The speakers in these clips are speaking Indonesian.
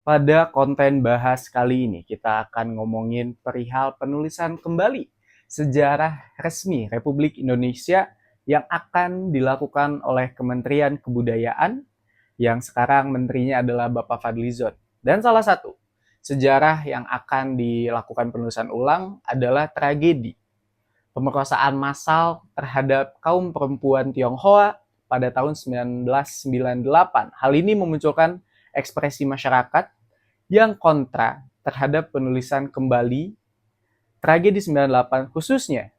Pada konten bahas kali ini, kita akan ngomongin perihal penulisan kembali sejarah resmi Republik Indonesia yang akan dilakukan oleh Kementerian Kebudayaan yang sekarang menterinya adalah Bapak Fadlizon. Dan salah satu sejarah yang akan dilakukan penulisan ulang adalah tragedi pemerkosaan massal terhadap kaum perempuan Tionghoa pada tahun 1998. Hal ini memunculkan ekspresi masyarakat yang kontra terhadap penulisan kembali tragedi 98, khususnya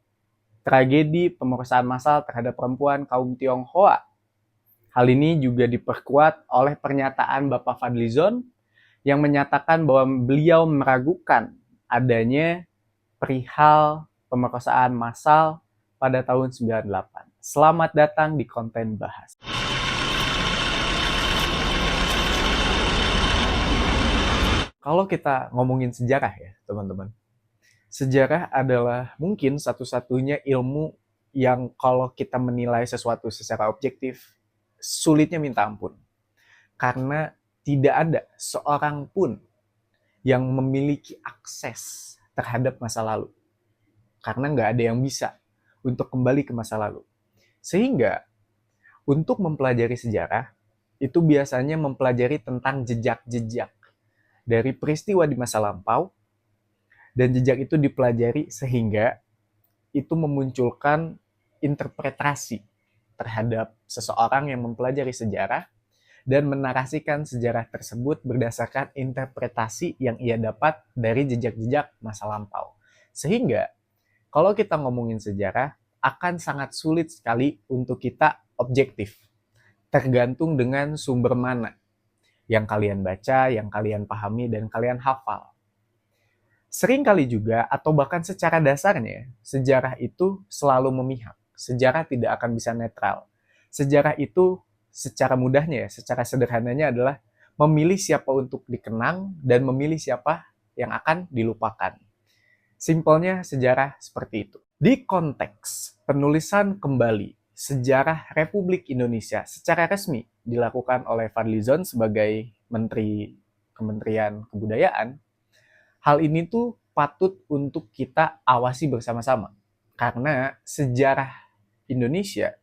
tragedi pemerkosaan massal terhadap perempuan kaum Tionghoa. Hal ini juga diperkuat oleh pernyataan Bapak Fadlizon yang menyatakan bahwa beliau meragukan adanya perihal pemerkosaan massal pada tahun 98. Selamat datang di konten bahas. Kalau kita ngomongin sejarah ya, teman-teman. Sejarah adalah mungkin satu-satunya ilmu yang kalau kita menilai sesuatu secara objektif, sulitnya minta ampun. Karena tidak ada seorang pun yang memiliki akses terhadap masa lalu. Karena nggak ada yang bisa untuk kembali ke masa lalu. Sehingga untuk mempelajari sejarah, itu biasanya mempelajari tentang jejak-jejak dari peristiwa di masa lampau, dan jejak itu dipelajari sehingga itu memunculkan interpretasi terhadap seseorang yang mempelajari sejarah dan menarasikan sejarah tersebut berdasarkan interpretasi yang ia dapat dari jejak-jejak masa lampau. Sehingga kalau kita ngomongin sejarah, akan sangat sulit sekali untuk kita objektif. Tergantung dengan sumber mana yang kalian baca, yang kalian pahami, dan kalian hafal. Sering kali juga, atau bahkan secara dasarnya, sejarah itu selalu memihak. Sejarah tidak akan bisa netral. Sejarah itu secara mudahnya, secara sederhananya adalah memilih siapa untuk dikenang dan memilih siapa yang akan dilupakan. Simpelnya sejarah seperti itu. Di konteks penulisan kembali sejarah Republik Indonesia secara resmi dilakukan oleh Fadlizon sebagai Menteri Kementerian Kebudayaan, hal ini tuh patut untuk kita awasi bersama-sama. Karena sejarah Indonesia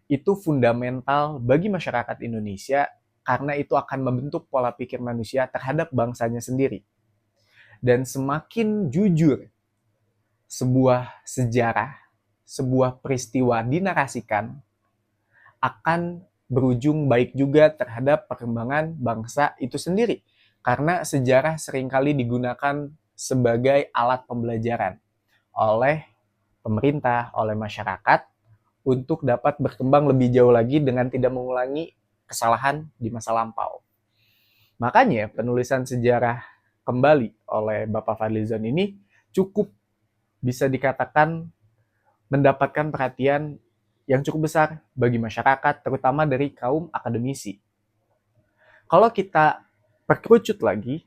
itu fundamental bagi masyarakat Indonesia karena itu akan membentuk pola pikir manusia terhadap bangsanya sendiri. Dan semakin jujur sebuah sejarah, sebuah peristiwa dinarasikan, akan berujung baik juga terhadap perkembangan bangsa itu sendiri. Karena sejarah seringkali digunakan sebagai alat pembelajaran oleh pemerintah, oleh masyarakat, untuk dapat berkembang lebih jauh lagi dengan tidak mengulangi kesalahan di masa lampau. Makanya penulisan sejarah kembali oleh Bapak Fadlizon ini cukup bisa dikatakan mendapatkan perhatian yang cukup besar bagi masyarakat, terutama dari kaum akademisi. Kalau kita perkerucut lagi,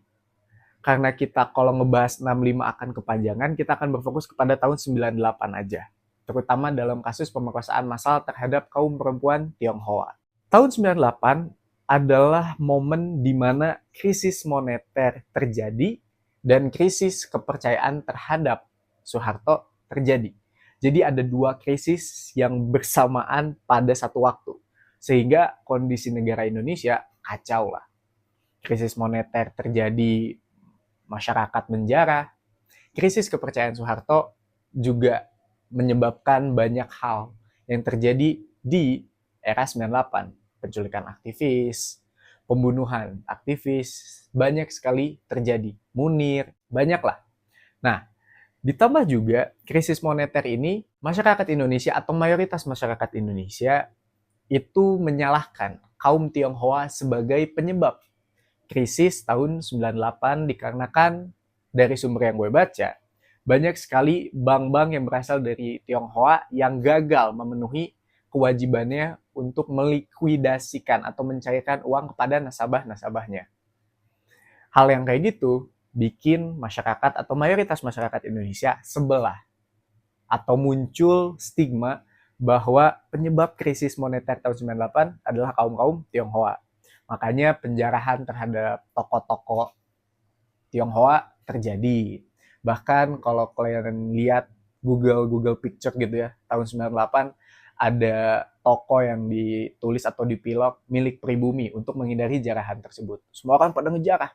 karena kita kalau ngebahas 65 akan kepanjangan, kita akan berfokus kepada tahun 98 aja. Terutama dalam kasus pemerkosaan massal terhadap kaum perempuan Tionghoa. Tahun 98 adalah momen di mana krisis moneter terjadi dan krisis kepercayaan terhadap Soeharto terjadi. Jadi ada dua krisis yang bersamaan pada satu waktu. Sehingga kondisi negara Indonesia kacau lah. Krisis moneter terjadi, masyarakat menjarah. Krisis kepercayaan Soeharto juga menyebabkan banyak hal yang terjadi di era 98. Penculikan aktivis, pembunuhan aktivis, banyak sekali terjadi. Munir, banyaklah. Nah, ditambah juga krisis moneter ini, masyarakat Indonesia atau mayoritas masyarakat Indonesia itu menyalahkan kaum Tionghoa sebagai penyebab krisis tahun 98 dikarenakan dari sumber yang gue baca, banyak sekali bank-bank yang berasal dari Tionghoa yang gagal memenuhi kewajibannya untuk melikuidasikan atau mencairkan uang kepada nasabah-nasabahnya. Hal yang kayak gitu bikin masyarakat atau mayoritas masyarakat Indonesia sebelah atau muncul stigma bahwa penyebab krisis moneter tahun 98 adalah kaum-kaum Tionghoa. Makanya penjarahan terhadap tokoh-tokoh Tionghoa terjadi. Bahkan kalau kalian lihat Google Picture gitu ya, tahun 98 ada toko yang ditulis atau dipilok milik pribumi untuk menghindari jarahan tersebut. Semua orang pada ngejarah.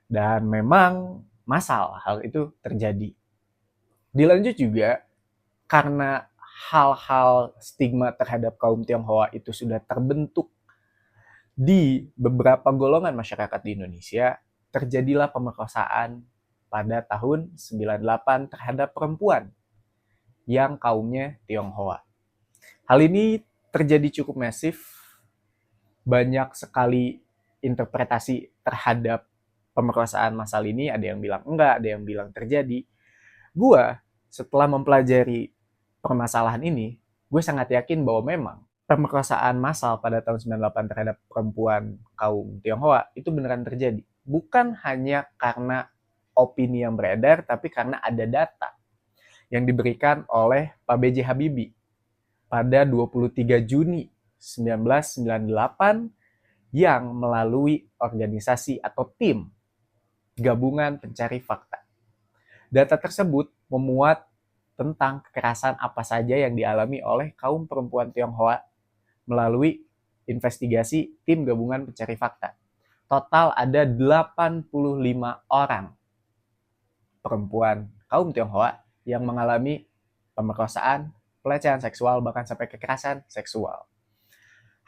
Dan memang masalah hal itu terjadi. Dilanjut juga karena hal-hal stigma terhadap kaum Tionghoa itu sudah terbentuk di beberapa golongan masyarakat di Indonesia, terjadilah pemerkosaan pada tahun 98 terhadap perempuan yang kaumnya Tionghoa. Hal ini terjadi cukup masif, banyak sekali interpretasi terhadap pemerkosaan massal ini, ada yang bilang enggak, ada yang bilang terjadi. Gua setelah mempelajari permasalahan ini, gue sangat yakin bahwa memang pemerkosaan massal pada tahun 98 terhadap perempuan kaum Tionghoa itu beneran terjadi. Bukan hanya karena opini yang beredar, tapi karena ada data yang diberikan oleh Pak B.J. Habibie pada 23 Juni 1998 yang melalui organisasi atau tim Gabungan Pencari Fakta. Data tersebut memuat tentang kekerasan apa saja yang dialami oleh kaum perempuan Tionghoa melalui investigasi tim Gabungan Pencari Fakta. Total ada 85 orang perempuan kaum Tionghoa yang mengalami pemerkosaan, pelecehan seksual, bahkan sampai kekerasan seksual.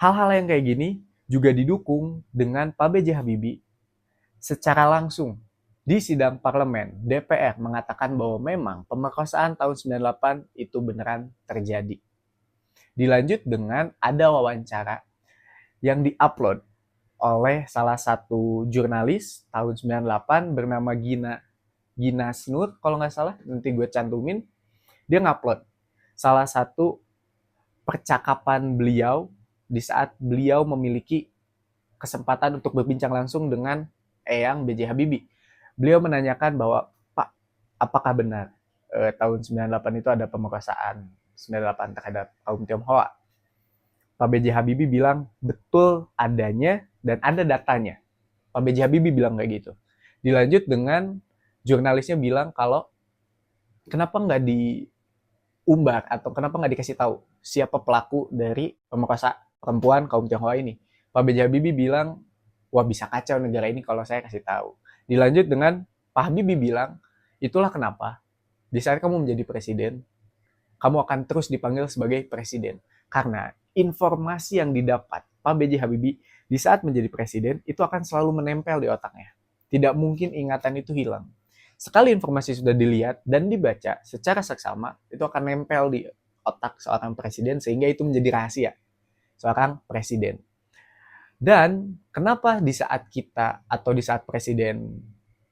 Hal-hal yang kayak gini juga didukung dengan Pak B.J. Habibie secara langsung di sidang parlemen. DPR mengatakan bahwa memang pemerkosaan tahun 98 itu beneran terjadi. Dilanjut dengan ada wawancara yang diupload oleh salah satu jurnalis tahun 98 bernama Gina Snur, kalau nggak salah, nanti gue cantumin. Dia ngupload salah satu percakapan beliau di saat beliau memiliki kesempatan untuk berbincang langsung dengan Eyang B.J. Habibie. Beliau menanyakan bahwa, Pak, apakah benar tahun 98 itu ada pemerkosaan 98 terhadap kaum Tionghoa? Pak B.J. Habibie bilang betul adanya dan ada datanya. Pak B.J. Habibie bilang kayak gitu. Dilanjut dengan jurnalisnya bilang kalau kenapa nggak diumbar atau kenapa nggak dikasih tahu siapa pelaku dari pemerkosa perempuan kaum Tionghoa ini. Pak B.J. Habibie bilang, wah bisa kacau negara ini kalau saya kasih tahu. Dilanjut dengan Pak Habibie bilang, itulah kenapa di saat kamu menjadi presiden, kamu akan terus dipanggil sebagai presiden. Karena informasi yang didapat Pak B.J. Habibie di saat menjadi presiden itu akan selalu menempel di otaknya. Tidak mungkin ingatan itu hilang. Sekali informasi sudah dilihat dan dibaca secara seksama, itu akan nempel di otak seorang presiden sehingga itu menjadi rahasia seorang presiden. Dan kenapa di saat kita atau di saat Presiden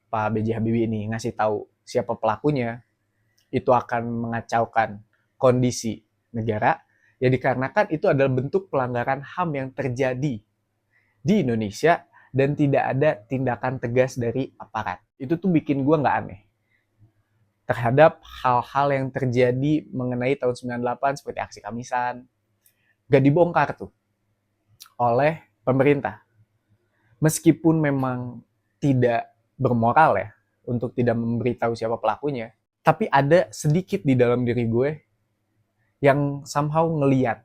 Pak B.J. Habibie ini ngasih tahu siapa pelakunya, itu akan mengacaukan kondisi negara, ya dikarenakan itu adalah bentuk pelanggaran HAM yang terjadi di Indonesia dan tidak ada tindakan tegas dari aparat. Itu tuh bikin gue nggak aneh terhadap hal-hal yang terjadi mengenai tahun 98 seperti aksi Kamisan. Gak dibongkar tuh oleh pemerintah. Meskipun memang tidak bermoral ya untuk tidak memberitahu siapa pelakunya, tapi ada sedikit di dalam diri gue yang somehow ngeliat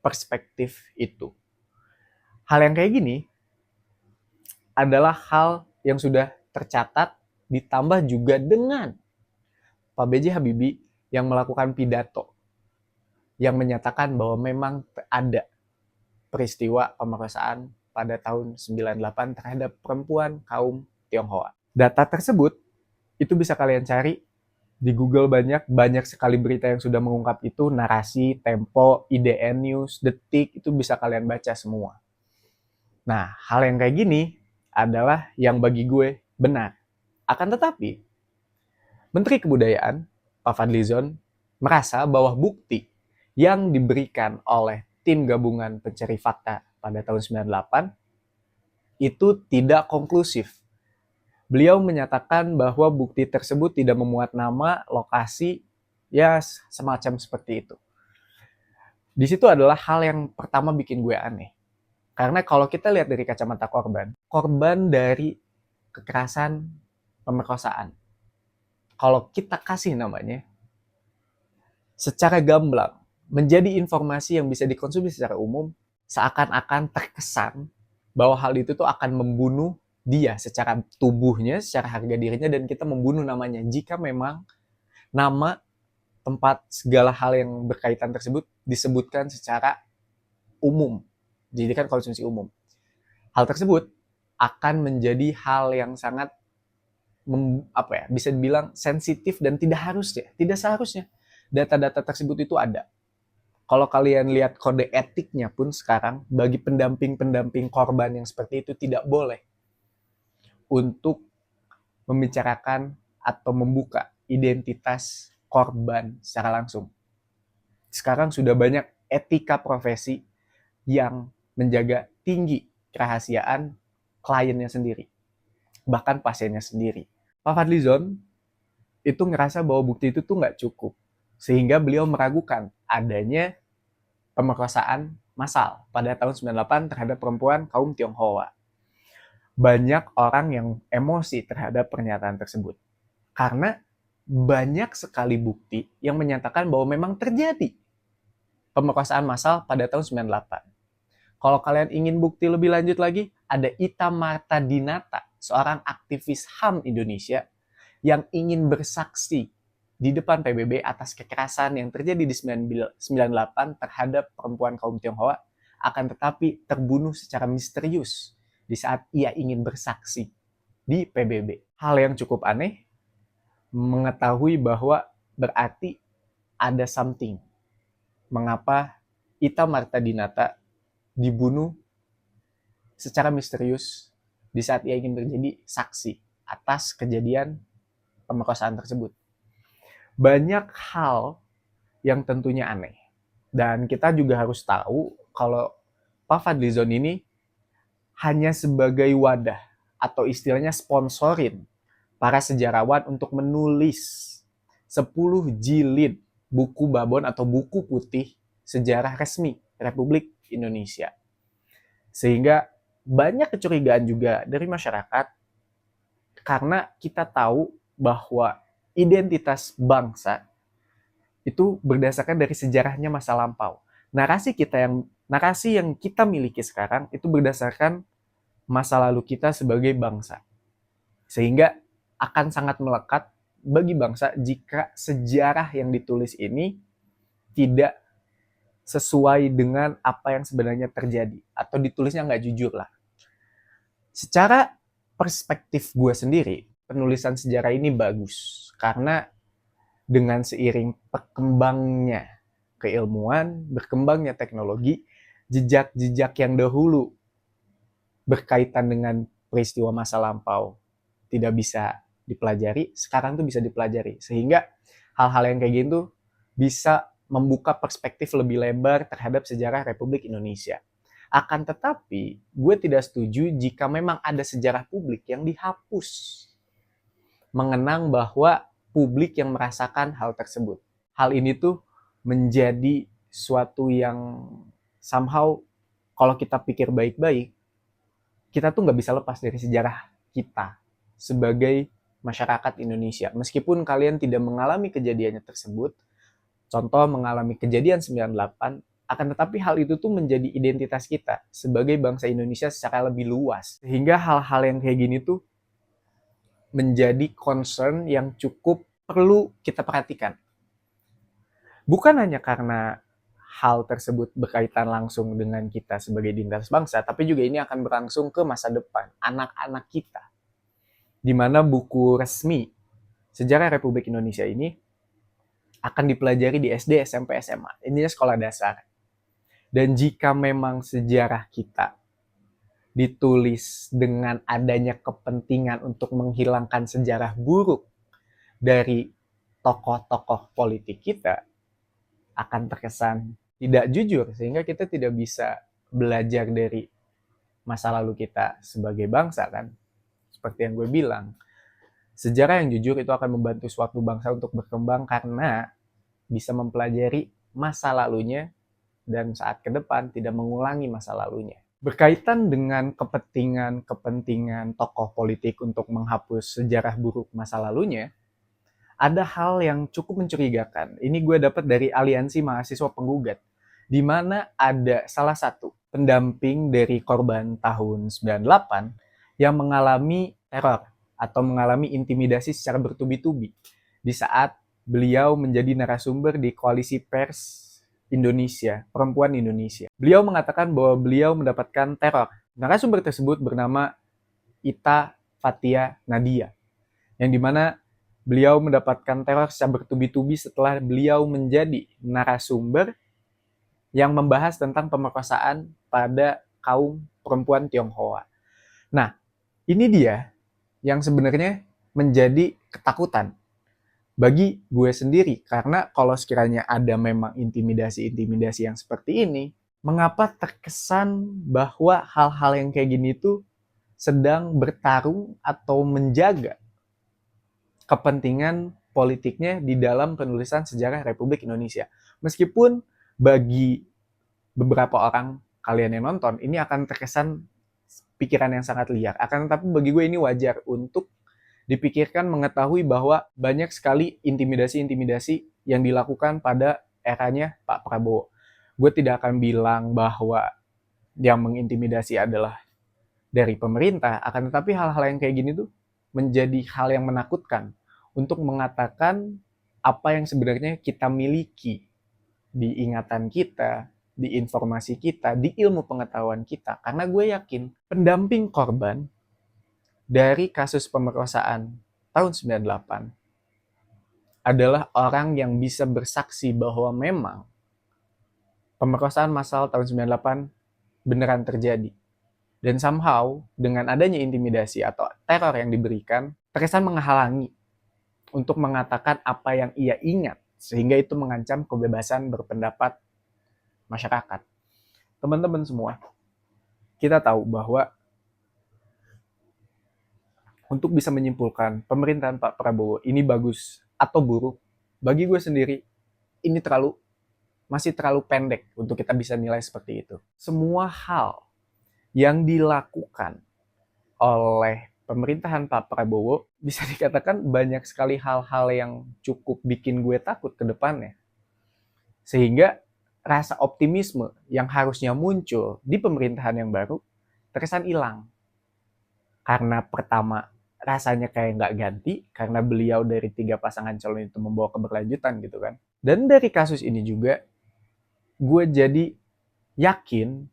perspektif itu. Hal yang kayak gini adalah hal yang sudah tercatat ditambah juga dengan Pak B.J. Habibie yang melakukan pidato yang menyatakan bahwa memang ada peristiwa pemerkosaan pada tahun 98 terhadap perempuan kaum Tionghoa. Data tersebut itu bisa kalian cari di Google, banyak sekali berita yang sudah mengungkap itu, Narasi, Tempo, IDN News, Detik, itu bisa kalian baca semua. Nah, hal yang kayak gini adalah yang bagi gue benar. Akan tetapi, Menteri Kebudayaan, Pak Fadlizon, merasa bahwa bukti yang diberikan oleh tim gabungan pencari fakta pada tahun 98 itu tidak konklusif. Beliau menyatakan bahwa bukti tersebut tidak memuat nama, lokasi, ya semacam seperti itu. Di situ adalah hal yang pertama bikin gue aneh. Karena kalau kita lihat dari kacamata korban dari kekerasan pemerkosaan, kalau kita kasih namanya, secara gamblang menjadi informasi yang bisa dikonsumsi secara umum, seakan-akan terkesan bahwa hal itu tuh akan membunuh dia secara tubuhnya, secara harga dirinya, dan kita membunuh namanya. Jika memang nama, tempat, segala hal yang berkaitan tersebut disebutkan secara umum, dijadikan konsumsi umum. Hal tersebut akan menjadi hal yang sangat bisa dibilang sensitif dan tidak seharusnya data-data tersebut itu ada. Kalau kalian lihat kode etiknya pun sekarang, bagi pendamping-pendamping korban yang seperti itu tidak boleh untuk membicarakan atau membuka identitas korban secara langsung. Sekarang sudah banyak etika profesi yang menjaga tinggi kerahasiaan kliennya sendiri, bahkan pasiennya sendiri. Pak Fadlizon itu ngerasa bahwa bukti itu tuh nggak cukup, sehingga beliau meragukan adanya pemerkosaan massal pada tahun 98 terhadap perempuan kaum Tionghoa. Banyak orang yang emosi terhadap pernyataan tersebut, karena banyak sekali bukti yang menyatakan bahwa memang terjadi pemerkosaan massal pada tahun 98. Kalau kalian ingin bukti lebih lanjut lagi, ada Ita Marta Dinata, seorang aktivis HAM Indonesia yang ingin bersaksi di depan PBB atas kekerasan yang terjadi di 98 terhadap perempuan kaum Tionghoa, akan tetapi terbunuh secara misterius di saat ia ingin bersaksi di PBB. Hal yang cukup aneh, mengetahui bahwa berarti ada something. Mengapa Ita Marta Dinata dibunuh secara misterius di saat ia ingin menjadi saksi atas kejadian pemerkosaan tersebut. Banyak hal yang tentunya aneh. Dan kita juga harus tahu kalau Pak Fadlizon ini hanya sebagai wadah atau istilahnya sponsorin para sejarawan untuk menulis 10 jilid buku babon atau buku putih sejarah resmi Republik Indonesia. Sehingga banyak kecurigaan juga dari masyarakat karena kita tahu bahwa identitas bangsa itu berdasarkan dari sejarahnya masa lampau. Narasi yang kita miliki sekarang itu berdasarkan masa lalu kita sebagai bangsa. Sehingga akan sangat melekat bagi bangsa jika sejarah yang ditulis ini tidak sesuai dengan apa yang sebenarnya terjadi atau ditulisnya nggak jujur lah. Secara perspektif gue sendiri, penulisan sejarah ini bagus karena dengan seiring berkembangnya keilmuan, berkembangnya teknologi, jejak-jejak yang dahulu berkaitan dengan peristiwa masa lampau tidak bisa dipelajari, sekarang tuh bisa dipelajari. Sehingga hal-hal yang kayak gitu bisa membuka perspektif lebih lebar terhadap sejarah Republik Indonesia. Akan tetapi, gue tidak setuju jika memang ada sejarah publik yang dihapus. Mengenang bahwa publik yang merasakan hal tersebut. Hal ini tuh menjadi suatu yang somehow kalau kita pikir baik-baik, kita tuh nggak bisa lepas dari sejarah kita sebagai masyarakat Indonesia. Meskipun kalian tidak mengalami kejadiannya tersebut, contoh mengalami kejadian 98, akan tetapi hal itu tuh menjadi identitas kita sebagai bangsa Indonesia secara lebih luas. Sehingga hal-hal yang kayak gini tuh menjadi concern yang cukup perlu kita perhatikan. Bukan hanya karena hal tersebut berkaitan langsung dengan kita sebagai identitas bangsa, tapi juga ini akan berlangsung ke masa depan, anak-anak kita. Di mana buku resmi sejarah Republik Indonesia ini akan dipelajari di SD, SMP, SMA. Ini sekolah dasar. Dan jika memang sejarah kita ditulis dengan adanya kepentingan untuk menghilangkan sejarah buruk dari tokoh-tokoh politik kita, akan terkesan tidak jujur, sehingga kita tidak bisa belajar dari masa lalu kita sebagai bangsa kan. Seperti yang gue bilang, sejarah yang jujur itu akan membantu suatu bangsa untuk berkembang karena bisa mempelajari masa lalunya dan saat ke depan tidak mengulangi masa lalunya. Berkaitan dengan kepentingan tokoh politik untuk menghapus sejarah buruk masa lalunya, ada hal yang cukup mencurigakan. Ini gue dapat dari Aliansi Mahasiswa Penggugat, di mana ada salah satu pendamping dari korban tahun 98 yang mengalami teror atau mengalami intimidasi secara bertubi-tubi di saat beliau menjadi narasumber di Koalisi Pers Indonesia, Perempuan Indonesia. Beliau mengatakan bahwa beliau mendapatkan teror. Narasumber tersebut bernama Ita Fathia Nadia, yang dimana beliau mendapatkan teror secara bertubi-tubi setelah beliau menjadi narasumber yang membahas tentang pemerkosaan pada kaum perempuan Tionghoa. Nah, ini dia yang sebenarnya menjadi ketakutan bagi gue sendiri, karena kalau sekiranya ada memang intimidasi-intimidasi yang seperti ini, mengapa terkesan bahwa hal-hal yang kayak gini itu sedang bertarung atau menjaga kepentingan politiknya di dalam penulisan sejarah Republik Indonesia. Meskipun bagi beberapa orang kalian yang nonton, ini akan terkesan pikiran yang sangat liar. Akan tetapi bagi gue ini wajar untuk dipikirkan, mengetahui bahwa banyak sekali intimidasi-intimidasi yang dilakukan pada eranya Pak Prabowo. Gue tidak akan bilang bahwa yang mengintimidasi adalah dari pemerintah, akan tetapi hal-hal yang kayak gini tuh menjadi hal yang menakutkan untuk mengatakan apa yang sebenarnya kita miliki di ingatan kita, di informasi kita, di ilmu pengetahuan kita. Karena gue yakin pendamping korban dari kasus pemerkosaan tahun 98 adalah orang yang bisa bersaksi bahwa memang pemerkosaan massal tahun 98 beneran terjadi. Dan somehow, dengan adanya intimidasi atau teror yang diberikan, terkesan menghalangi untuk mengatakan apa yang ia ingat, sehingga itu mengancam kebebasan berpendapat masyarakat. Teman-teman semua, kita tahu bahwa untuk bisa menyimpulkan pemerintahan Pak Prabowo ini bagus atau buruk, bagi gue sendiri ini masih terlalu pendek untuk kita bisa nilai seperti itu. Semua hal yang dilakukan oleh pemerintahan Pak Prabowo bisa dikatakan banyak sekali hal-hal yang cukup bikin gue takut ke depannya. Sehingga rasa optimisme yang harusnya muncul di pemerintahan yang baru terkesan hilang. Karena pertama, rasanya kayak nggak ganti, karena beliau dari 3 pasangan calon itu membawa keberlanjutan gitu kan. Dan dari kasus ini juga, gue jadi yakin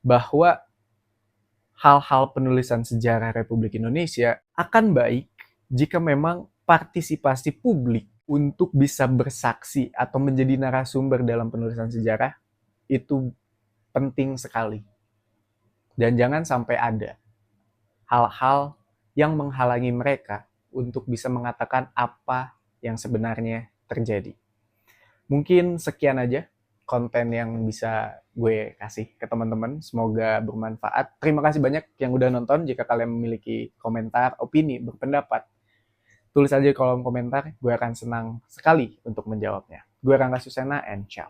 bahwa hal-hal penulisan sejarah Republik Indonesia akan baik jika memang partisipasi publik untuk bisa bersaksi atau menjadi narasumber dalam penulisan sejarah itu penting sekali. Dan jangan sampai ada hal-hal yang menghalangi mereka untuk bisa mengatakan apa yang sebenarnya terjadi. Mungkin sekian aja konten yang bisa gue kasih ke teman-teman. Semoga bermanfaat. Terima kasih banyak yang udah nonton. Jika kalian memiliki komentar, opini, berpendapat, tulis aja di kolom komentar. Gue akan senang sekali untuk menjawabnya. Gue Rangga Susena and ciao.